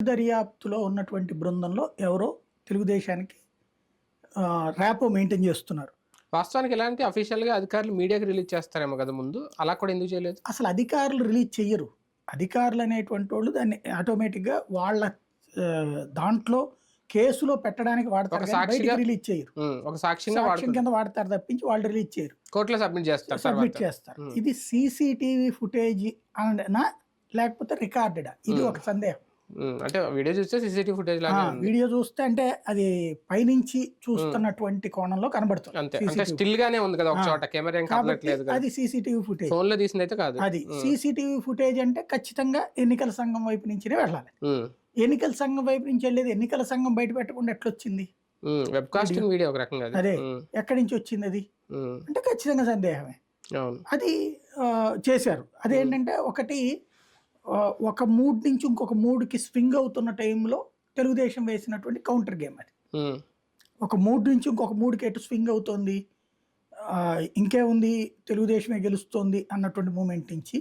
దర్యాప్తులో ఉన్నటువంటి బృందంలో ఎవరో తెలుగుదేశానికి ర్యాపో మెయింటైన్ చేస్తున్నారు. వాస్తవానికి ఎలాంటి అఫీషియల్‌గా అధికారులు మీడియాకి రిలీజ్ చేస్తారేమో కదా ముందు. అలా కూడా ఎందుకు చేయలేదు? అసలు అధికారులు రిలీజ్ చెయ్యరు. అధికారులు అనేటువంటోళ్ళు దాన్ని ఆటోమేటిక్‌గా వాళ్ళ దాంట్లో కేసులో పెట్టడానికి వాడతారు ఒక గానీ బయటికి సాక్షిగా రిలీజ్ చెయ్యరు. ఒక సాక్ష్యంగా సాక్ష్యం కింద వాడతారు తప్పించి వాళ్ళు రిలీజ్ చేయరు. కోర్టులో సబ్మిట్ చేస్తారు సబ్మిట్ తర్వాత. చేస్తారు. ఇది సీసీటీవీ ఫుటేజ్ అనా లేకపోతే రికార్డెడా? ఇది ఒక సందేహం. అంటే వీడియో చూస్తే సీసీటీవీ ఫుటేజ్ లాగా ఉంది. వీడియో చూస్తే అంటే అది పైనుంచి చూస్తున్నటువంటి కోణంలో కనబడుతుంది. అంతే. అంటే స్టిల్ గానే ఉంది కదా ఒక చోట. కెమెరా ఏం కదలట్లేదు కదా. అది సీసీటీవీ ఫుటేజ్. ఫోన్ లో తీసింది అయితే కాదు. అది సీసీటీవీ ఫుటేజ్ అంటే ఖచ్చితంగా ఎన్నికల సంఘం వైపు నుంచినే వెళ్ళాలి. ఎన్నికల సంఘం వైపు నుంచి వెళ్ళేది ఎన్నికల సంఘం బయట పెట్టకుండా ఎట్లొచ్చింది? వెబ్ కాస్టింగ్ వీడియో ఒక రకంగా. అదే ఎక్కడి నుంచి వచ్చింది అది అంటే ఖచ్చితంగా సందేహమే. అది చేశారు. అదేంటంటే ఒకటి ఒక మూడ్ నుంచి ఇంకొక మూడ్కి స్వింగ్ అవుతున్న టైంలో తెలుగుదేశం వేసినటువంటి కౌంటర్ గేమ్ అది. ఒక మూడ్ నుంచి ఇంకొక మూడ్కి ఎటు స్వింగ్ అవుతుంది, ఇంకే ఉంది తెలుగుదేశమే గెలుస్తోంది అన్నటువంటి మూమెంట్ నుంచి